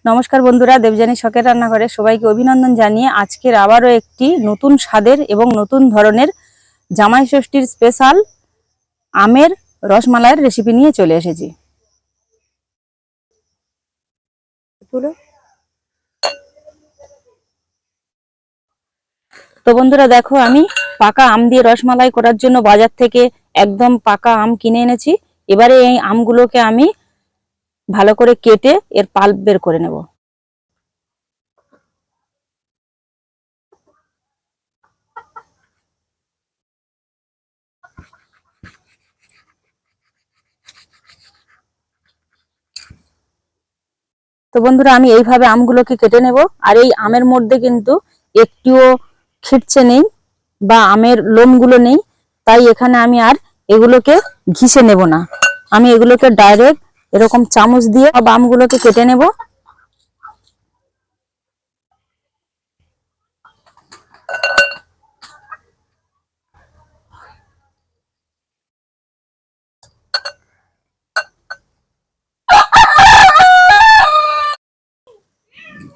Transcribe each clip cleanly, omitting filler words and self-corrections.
নমস্কার বন্ধুরা, দেবযানী শখের রান্নাঘরে সবাইকে অভিনন্দন জানিয়ে আজকের আবারও একটি নতুন স্বাদের এবং নতুন ধরনের জামাই ষষ্ঠীর স্পেশাল আমের রসমালাইয়ের রেসিপি নিয়ে চলে এসেছি। তো বন্ধুরা দেখো, আমি পাকা আম দিয়ে রসমালাই করার জন্য বাজার থেকে একদম পাকা আম কিনে এনেছি। এবারে এই আমগুলোকে আমি ভালো করে কেটে এর পাল্প বের করে নেব। তো বন্ধুরা, আমি এইভাবে আমগুলোকে কেটে নেব। আর এই আমের মধ্যে কিন্তু একটুও খিটছে নেই বা আমের লোমগুলো নেই, তাই এখানে আমি আর এগুলোকে ঘিষে নেব না। আমি এগুলোকে ডাইরেক্ট এরকম চামচ দিয়ে সব আমগুলোকে কেটে নেব।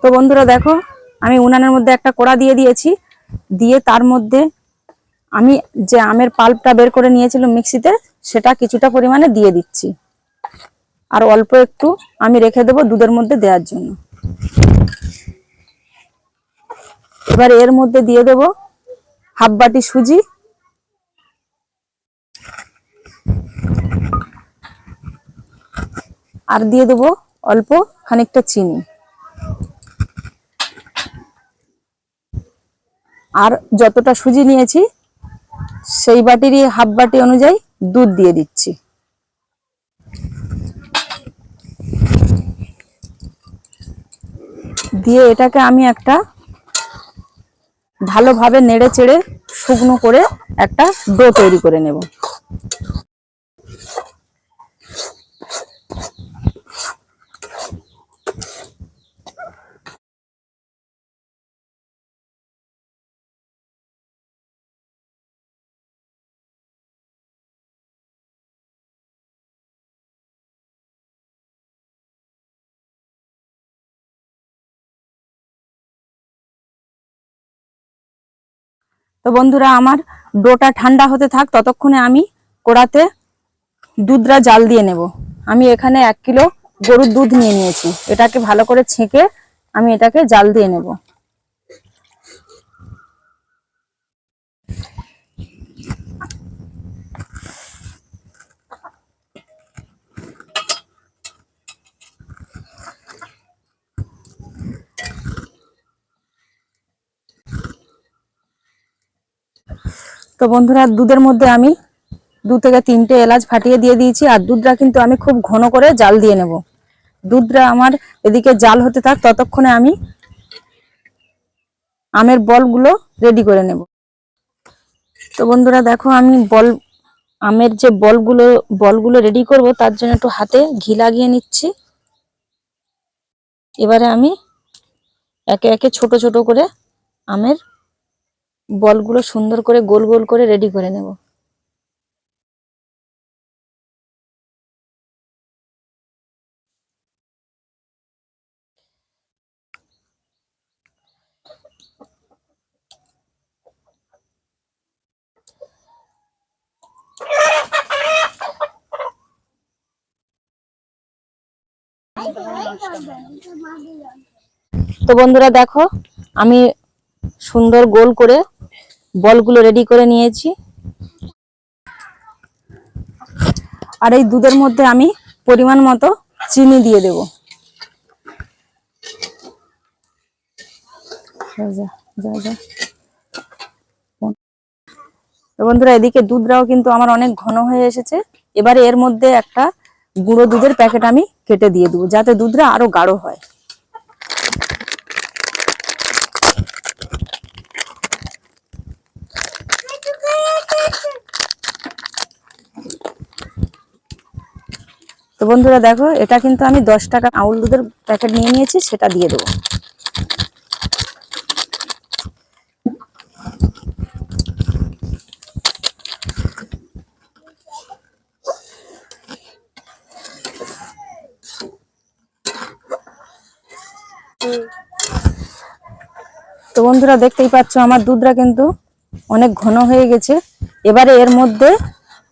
তো বন্ধুরা দেখো, আমি উনানের মধ্যে একটা কড়া দিয়ে দিয়েছি, দিয়ে তার মধ্যে আমি যে আমের পাল্পটা বের করে নিয়েছিলাম মিক্সিতে, সেটা কিছুটা পরিমাণে দিয়ে দিচ্ছি। আর অল্প একটু আমি রেখে দেবো দুধের মধ্যে দেওয়ার জন্য। এবার এর মধ্যে দিয়ে দেব হাফ বাটি সুজি, আর দিয়ে দেবো অল্প খানিকটা চিনি, আর যতটা সুজি নিয়েছি সেই বাটিরই হাফ বাটি অনুযায়ী দুধ দিয়ে দিচ্ছি। দিয়ে এটাকে আমি একটা ভালোভাবে নেড়ে চেড়ে শুকনো করে একটা ডো তৈরি করে নেব। তো বন্ধুরা, আমার ডোটা ঠান্ডা হতে থাক, ততক্ষণে আমি কড়াতে দুধটা জাল দিয়ে নেব। আমি এখানে 1 কিলো গরুর দুধ নিয়ে নিয়েছি, এটাকে ভালো করে ছেঁকে আমি এটাকে জাল দিয়ে নেব। তো বন্ধুরা, দুধের মধ্যে আমি 2 থেকে 3টে এলাচ ফাটিয়ে দিয়ে দিয়েছি। আর দুধটা কিন্তু আমি খুব ঘন করে জাল দিয়ে নেব। দুধটা আমার এদিকে জাল হতে থাক, ততক্ষণে আমি আমের বলগুলো রেডি করে নেব। তো বন্ধুরা দেখো, আমি আমের যে বলগুলো রেডি করব, তার জন্য একটু হাতে ঘি লাগিয়ে নিচ্ছি। এবারে আমি একে একে ছোট ছোট করে আমের বলগুলো সুন্দর করে গোল গোল করে রেডি করে নেব। তো বন্ধুরা দেখো, আমি সুন্দর গোল করে বলগুলো রেডি করে নিয়েছি। আর এই দুধের মধ্যে আমি পরিমাণ মতো চিনি দিয়ে দেব। তো বন্ধুরা, এদিকে দুধটাও কিন্তু আমার অনেক ঘন হয়ে এসেছে। এবারে এর মধ্যে একটা গুঁড়ো দুধের প্যাকেট আমি কেটে দিয়ে দেবো, যাতে দুধটা আরো গাঢ় হয়। তো বন্ধুরা দেখো, এটা কিন্তু আমি 10 টাকা আউল দুধের প্যাকেট নিয়ে নিয়েছি, সেটা দিয়ে দেবো। তো বন্ধুরা দেখতেই পাচ্ছ আমার দুধটা কিন্তু অনেক ঘন হয়ে গেছে। এবারে এর মধ্যে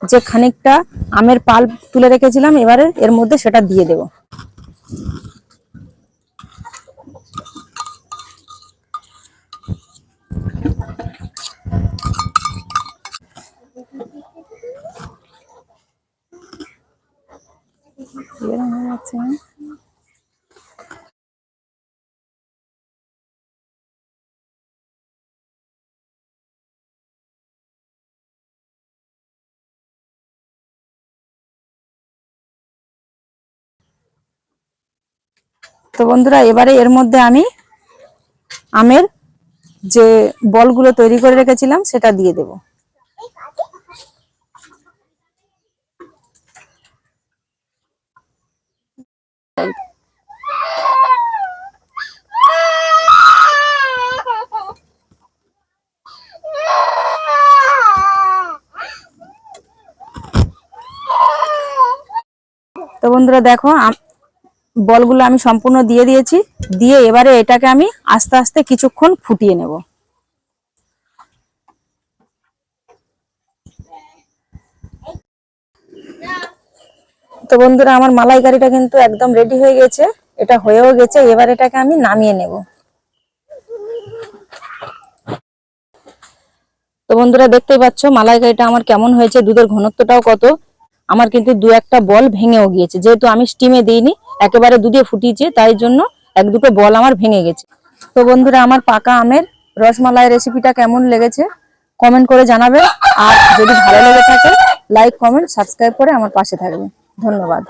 যে খানিকটা আমের পাল্প তুলে রেখেছিলাম, এবারে এর মধ্যে সেটা দিয়ে দেব। তো বন্ধুরা এবারে এর মধ্যে আমি আমের যে বলগুলো তৈরি করে রেখেছিলাম সেটা দিয়ে দেব। তো বন্ধুরা দেখো বলগুলো আমি সম্পূর্ণ দিয়ে দিয়েছি। দিয়ে এবারে এটাকে আমি আস্তে আস্তে কিছুক্ষণ ফুটিয়ে নেব। তো বন্ধুরা আমার মালাইকারিটা কিন্তু একদম রেডি হয়ে গেছে, এটা হয়েও গেছে। এবার এটাকে আমি নামিয়ে নেব। তো বন্ধুরা দেখতেই পাচ্ছ মালাইকারিটা আমার কেমন হয়েছে, দুধের ঘনত্বটাও কত। আমার কিন্তু দু একটা বল ভেঙেও গিয়েছে, যেহেতু আমি স্টিমে দিইনি, একেবারে দুধে ফুটিয়েছি, তাই জন্য এক দুটো বল আমার ভেঙে গেছে। তো বন্ধুরা আমার পাকা আমের রসমালাই রেসিপিটা কেমন লেগেছে কমেন্ট করে জানাবে। আর যদি ভালো লেগে থাকে লাইক কমেন্ট সাবস্ক্রাইব করে আমার পাশে থাকবে। ধন্যবাদ।